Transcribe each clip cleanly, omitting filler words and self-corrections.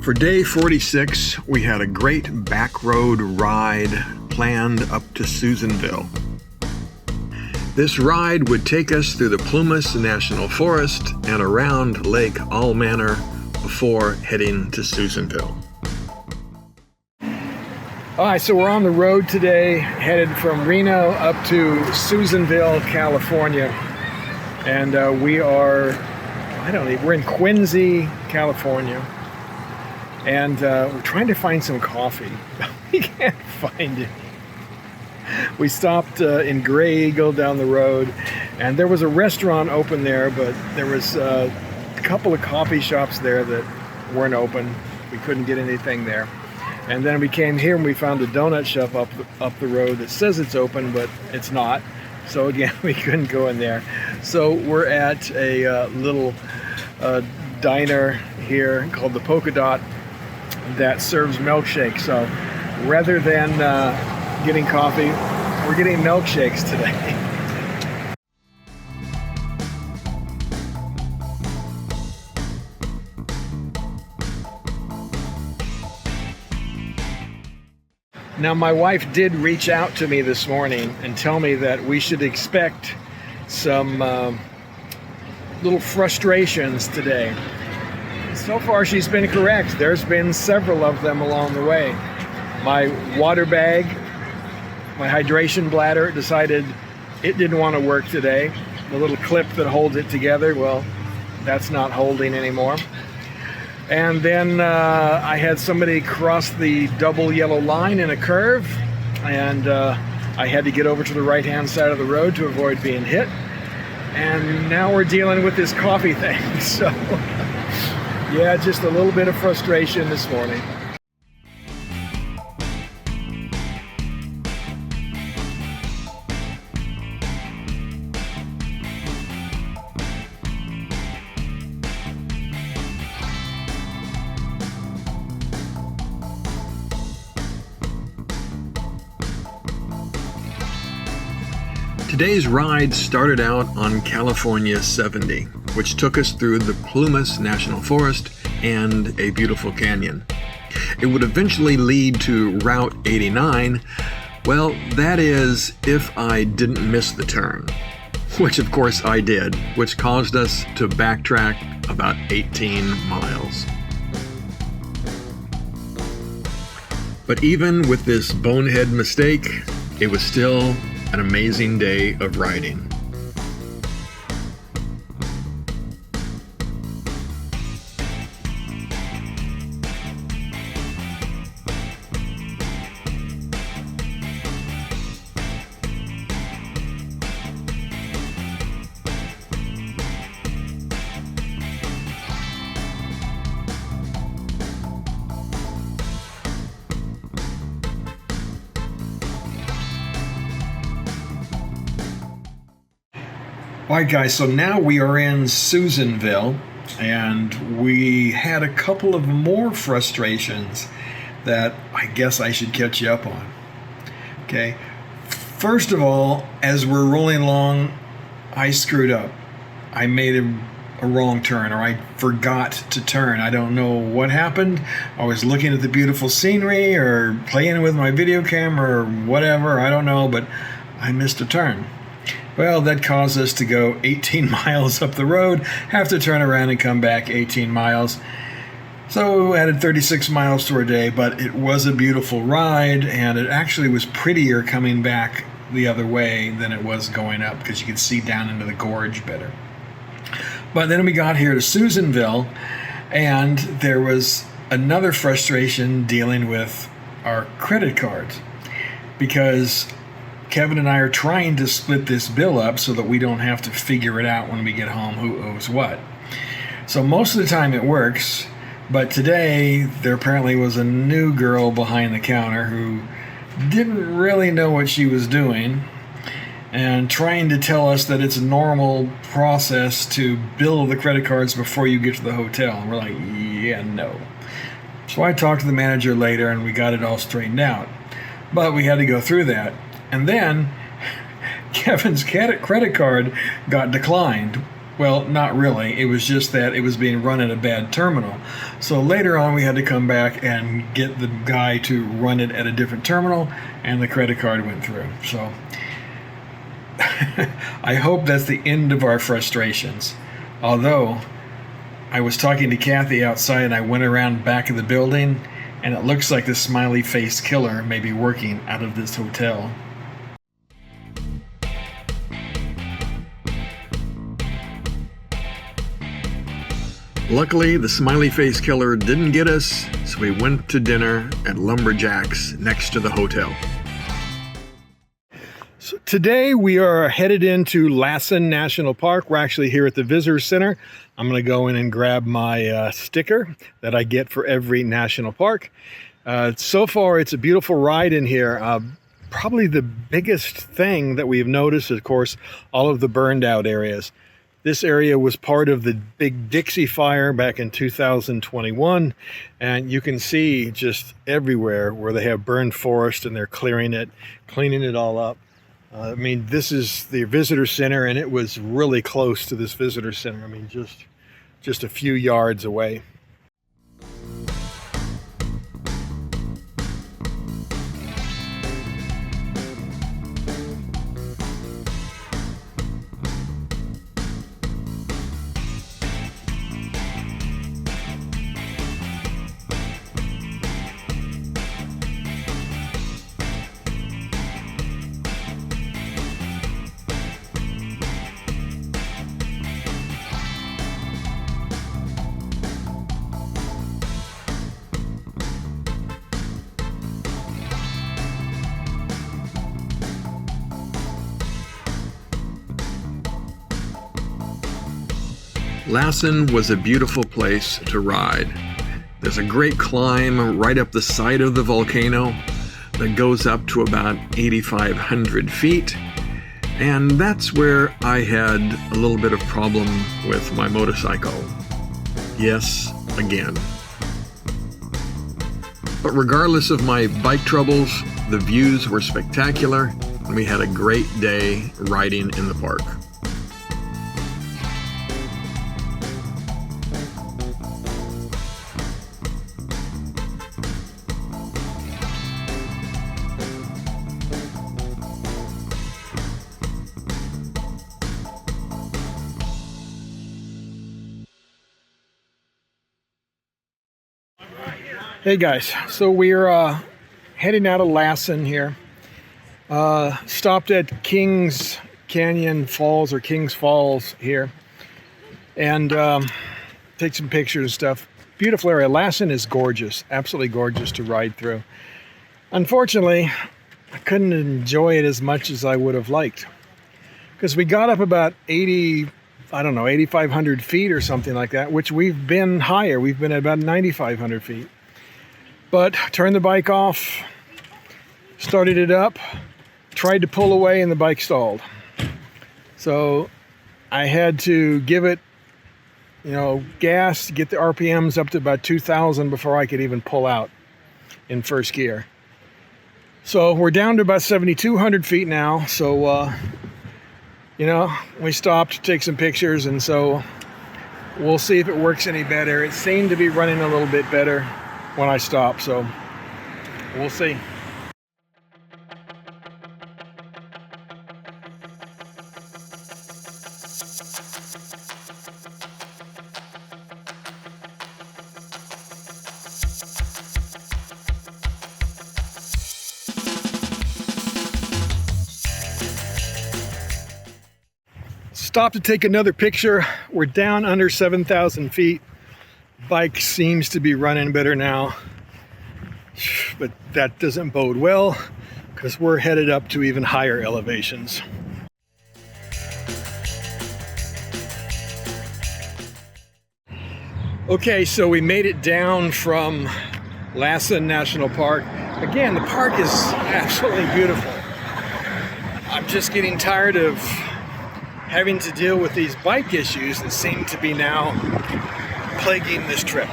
For day 46, we had a great back road ride planned up to Susanville. This ride would take us through the Plumas National Forest and around Lake Allmanor before heading to Susanville. All right, so we're on the road today, headed from Reno up to Susanville, California. And we're in Quincy, California. And we're trying to find some coffee. We can't find it. We stopped in Gray Eagle down the road, and there was a restaurant open there, but there was a couple of coffee shops there that weren't open. We couldn't get anything there. And then we came here and we found a donut shop up the road that says it's open, but it's not. So again, we couldn't go in there. So we're at a little diner here called the Polka Dot that serves milkshakes. So rather than getting coffee, we're getting milkshakes today. Now, my wife did reach out to me this morning and tell me that we should expect some little frustrations today. So far, she's been correct. There's been several of them along the way. My water bag, my hydration bladder, decided it didn't want to work today. The little clip that holds it together, well, that's not holding anymore. And then I had somebody cross the double yellow line in a curve, and I had to get over to the right-hand side of the road to avoid being hit. And now we're dealing with this coffee thing. So, yeah, just a little bit of frustration this morning. Today's ride started out on California 70, which took us through the Plumas National Forest and a beautiful canyon. It would eventually lead to Route 89. Well, that is if I didn't miss the turn, which of course I did, which caused us to backtrack about 18 miles. But even with this bonehead mistake, it was still an amazing day of riding. All right, guys, so now we are in Susanville, and we had a couple of more frustrations that I guess I should catch you up on. Okay, first of all, as we're rolling along, I screwed up. I made a wrong turn, or I forgot to turn. I don't know what happened. I was looking at the beautiful scenery or playing with my video camera or whatever, I don't know, but I missed a turn. Well, that caused us to go 18 miles up the road, have to turn around and come back 18 miles. So we added 36 miles to our day, but it was a beautiful ride, and it actually was prettier coming back the other way than it was going up, because you could see down into the gorge better. But then we got here to Susanville, and there was another frustration dealing with our credit cards, because Kevin and I are trying to split this bill up so that we don't have to figure it out when we get home who owes what. So most of the time it works, but today there apparently was a new girl behind the counter who didn't really know what she was doing and trying to tell us that it's a normal process to bill the credit cards before you get to the hotel. And we're like, yeah, no. So I talked to the manager later and we got it all straightened out. But we had to go through that. And then Kevin's credit card got declined Well, not really. It was just that it was being run at a bad terminal. So later on, we had to come back and get the guy to run it at a different terminal, and the credit card went through. So I hope that's the end of our frustrations. Although I was talking to Kathy outside, and I went around back of the building, and it looks like the smiley face killer may be working out of this hotel. Luckily, the smiley face killer didn't get us, so we went to dinner at Lumberjack's next to the hotel. So today we are headed into Lassen National Park. We're actually here at the Visitor Center. I'm going to go in and grab my sticker that I get for every national park. So far, it's a beautiful ride in here. Probably the biggest thing that we've noticed is, of course, all of the burned out areas. This area was part of the big Dixie fire back in 2021, and you can see just everywhere where they have burned forest and they're clearing it, cleaning it all up. I mean, this is the visitor center, and it was really close to this visitor center. I mean, just a few yards away. Lassen was a beautiful place to ride. There's a great climb right up the side of the volcano that goes up to about 8,500 feet. And that's where I had a little bit of problem with my motorcycle. Yes, again. But regardless of my bike troubles, the views were spectacular, and we had a great day riding in the park. Hey guys, so we're heading out of Lassen here. Stopped at Kings Canyon Falls or Kings Falls here, and take some pictures and stuff. Beautiful area. Lassen is gorgeous, absolutely gorgeous to ride through. Unfortunately, I couldn't enjoy it as much as I would have liked, because we got up about 8,500 feet or something like that, which we've been higher. We've been at about 9,500 feet. But turned the bike off, started it up, tried to pull away, and the bike stalled. So I had to give it, gas to get the RPMs up to about 2,000 before I could even pull out in first gear. So we're down to about 7,200 feet now. So, we stopped to take some pictures, and so we'll see if it works any better. It seemed to be running a little bit better when I stop, so we'll see. Stop to take another picture. We're down under 7,000 feet. Bike seems to be running better now, but that doesn't bode well because we're headed up to even higher elevations. Okay, so we made it down from Lassen National Park. Again, the park is absolutely beautiful. I'm just getting tired of having to deal with these bike issues that seem to be now plaguing this trip.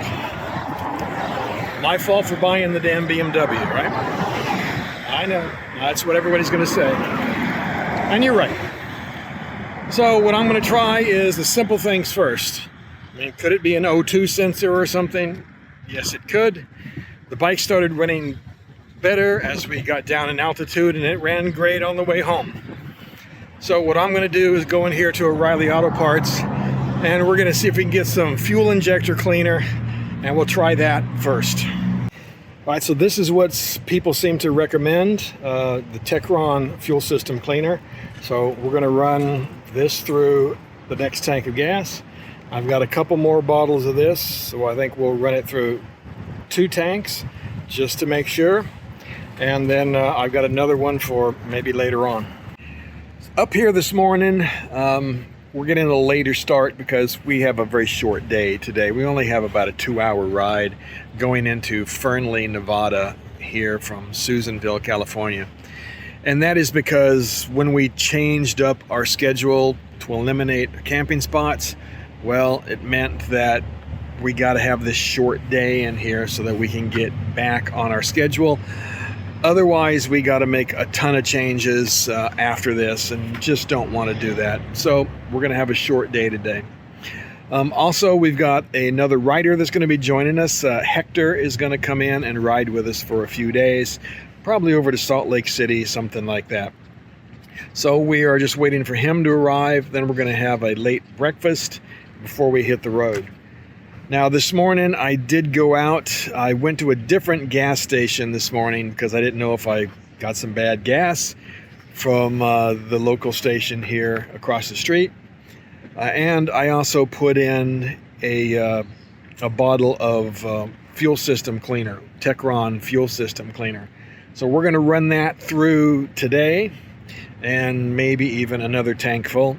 My fault for buying the damn BMW, right? I know, that's what everybody's gonna say. And you're right. So what I'm going to try is the simple things first. I mean, could it be an O2 sensor or something? Yes, it could. The bike started running better as we got down in altitude, and it ran great on the way home. So what I'm going to do is go in here to O'Reilly Auto Parts, and we're going to see if we can get some fuel injector cleaner, and we'll try that first. All right, so this is what people seem to recommend, the Techron fuel system cleaner. So we're going to run this through the next tank of gas. I've got a couple more bottles of this, so I think we'll run it through 2 tanks just to make sure. And then I've got another one for maybe later on. Up here this morning, we're getting a later start because we have a very short day today. We only have about a 2-hour ride going into Fernley, Nevada, here from Susanville, California. And that is because when we changed up our schedule to eliminate camping spots, well, it meant that we got to have this short day in here so that we can get back on our schedule. Otherwise, we got to make a ton of changes after this, and just don't want to do that. So we're going to have a short day today. Also, we've got another rider that's going to be joining us. Hector is going to come in and ride with us for a few days, probably over to Salt Lake City, something like that. So we are just waiting for him to arrive. Then we're going to have a late breakfast before we hit the road. Now this morning I did go out. I went to a different gas station this morning because I didn't know if I got some bad gas from the local station here across the street. And I also put in a bottle of fuel system cleaner, Techron fuel system cleaner. So we're going to run that through today and maybe even another tank full.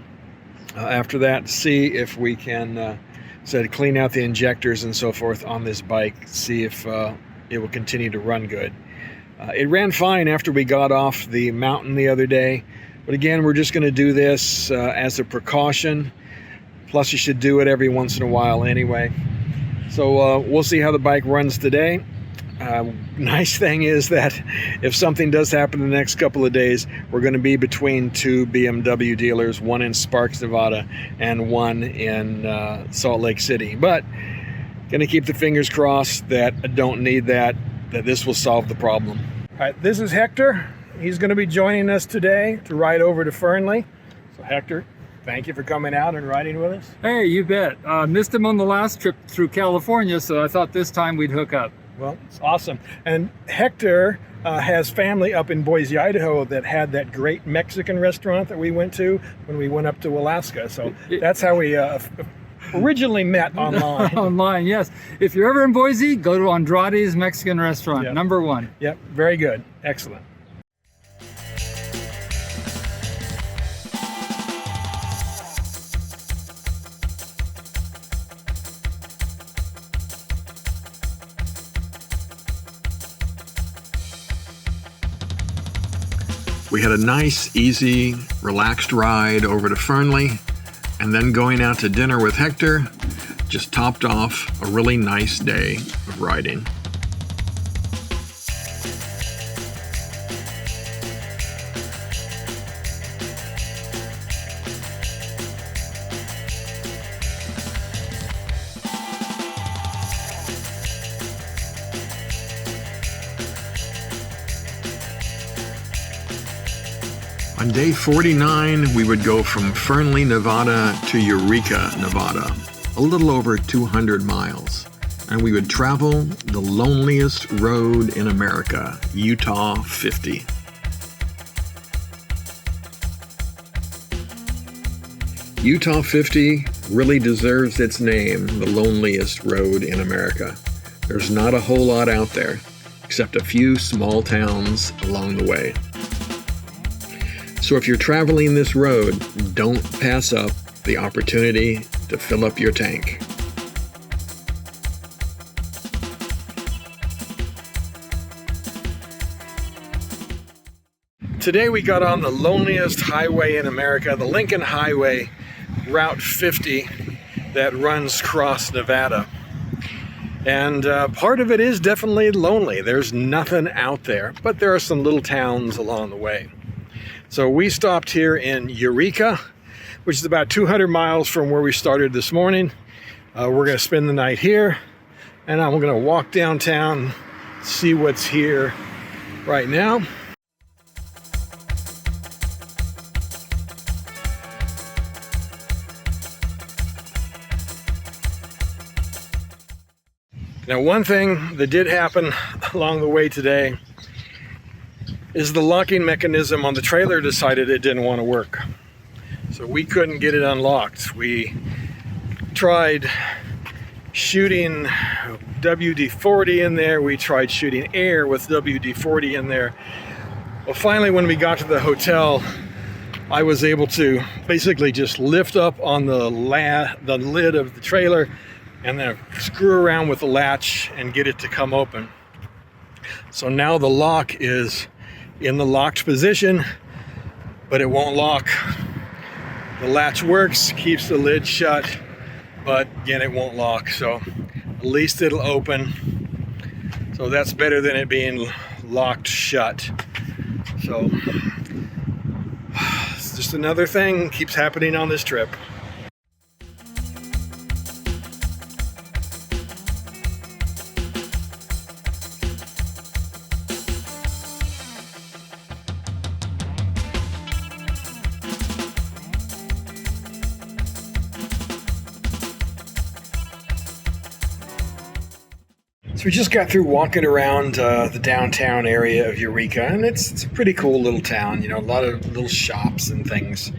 After that, see if we can clean out the injectors and so forth on this bike, see if it will continue to run good. It ran fine after we got off the mountain the other day, but again, we're just going to do this as a precaution. Plus, you should do it every once in a while anyway. So we'll see how the bike runs today. Nice thing is that if something does happen in the next couple of days, we're going to be between 2 BMW dealers, one in Sparks, Nevada, and one in Salt Lake City. But going to keep the fingers crossed that I don't need that this will solve the problem. All right, this is Hector. He's going to be joining us today to ride over to Fernley. So Hector, thank you for coming out and riding with us. Hey, you bet. Missed him on the last trip through California, so I thought this time we'd hook up. Well, it's awesome. And Hector has family up in Boise, Idaho that had that great Mexican restaurant that we went to when we went up to Alaska. So that's how we originally met online. Online, yes. If you're ever in Boise, go to Andrade's Mexican restaurant, Yep. number 1. Yep, very good. Excellent. We had a nice, easy, relaxed ride over to Fernley, and then going out to dinner with Hector just topped off a really nice day of riding. On day 49, we would go from Fernley, Nevada to Eureka, Nevada, a little over 200 miles. And we would travel the loneliest road in America, Utah 50. Utah 50 really deserves its name, the loneliest road in America. There's not a whole lot out there, except a few small towns along the way. So if you're traveling this road, don't pass up the opportunity to fill up your tank. Today we got on the loneliest highway in America, the Lincoln Highway, Route 50, that runs across Nevada. And part of it is definitely lonely. There's nothing out there, but there are some little towns along the way. So we stopped here in Eureka. which is about 200 miles from where we started this morning. We're going to spend the night here, and I'm going to walk downtown, see what's here right now. Now, one thing that did happen along the way today is the locking mechanism on the trailer decided it didn't want to work. So we couldn't get it unlocked. We tried shooting WD-40 in there. We tried shooting air with WD-40 in there. Well, finally, when we got to the hotel, I was able to basically just lift up on the lid of the trailer and then screw around with the latch and get it to come open. So now the lock is in the locked position, but it won't lock. The latch works, keeps the lid shut, but again, it won't lock. So at least it'll open. So that's better than it being locked shut. So it's just another thing keeps happening on this trip. So we just got through walking around the downtown area of Eureka, and it's a pretty cool little town. You know, a lot of little shops and things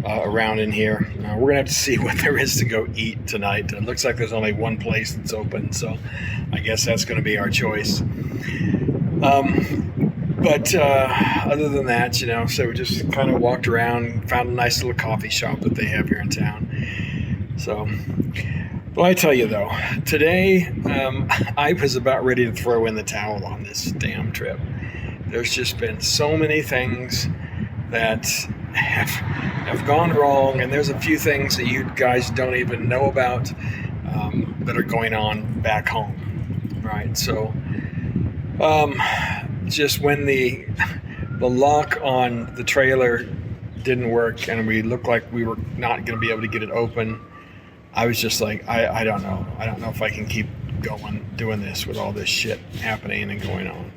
around in here. We're going to have to see what there is to go eat tonight. It looks like there's only one place that's open, so I guess that's going to be our choice. But other than that, you know, so we just kind of walked around, found a nice little coffee shop that they have here in town. So... well, I tell you though, today I was about ready to throw in the towel on this damn trip. There's just been so many things that have gone wrong, and there's a few things that you guys don't even know about that are going on back home, right? So just when the lock on the trailer didn't work and we looked like we were not going to be able to get it open, I was just like, I don't know. I don't know if I can keep going doing this with all this shit happening and going on.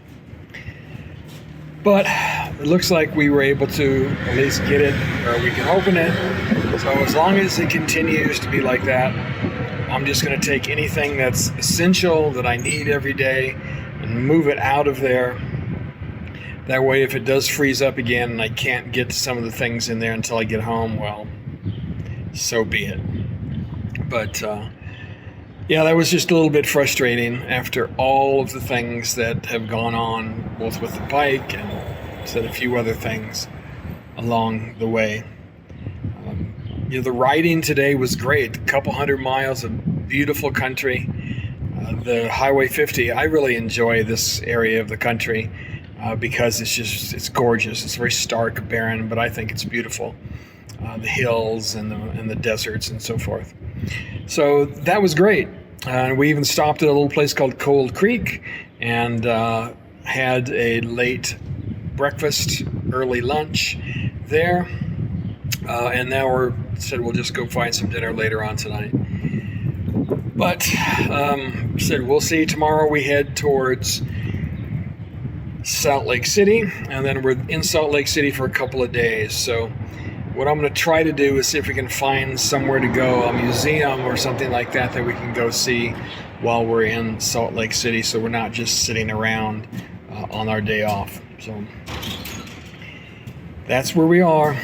But it looks like we were able to at least get it, or we can open it. So as long as it continues to be like that, I'm just going to take anything that's essential that I need every day and move it out of there. That way, if it does freeze up again and I can't get to some of the things in there until I get home, well, so be it. But yeah, that was just a little bit frustrating after all of the things that have gone on, both with the bike and said a few other things along the way. You know, the riding today was great. A couple 100 miles of beautiful country. The Highway 50, I really enjoy this area of the country because it's gorgeous. It's very stark, barren, but I think it's beautiful. The hills and the deserts and so forth. So that was great. We even stopped at a little place called Cold Creek and had a late breakfast, early lunch there. And now we'll just go find some dinner later on tonight. But said we'll see. Tomorrow we head towards Salt Lake City, and then we're in Salt Lake City for a couple of days. So what I'm going to try to do is see if we can find somewhere to go, a museum or something like that we can go see while we're in Salt Lake City, so we're not just sitting around on our day off. So that's where we are.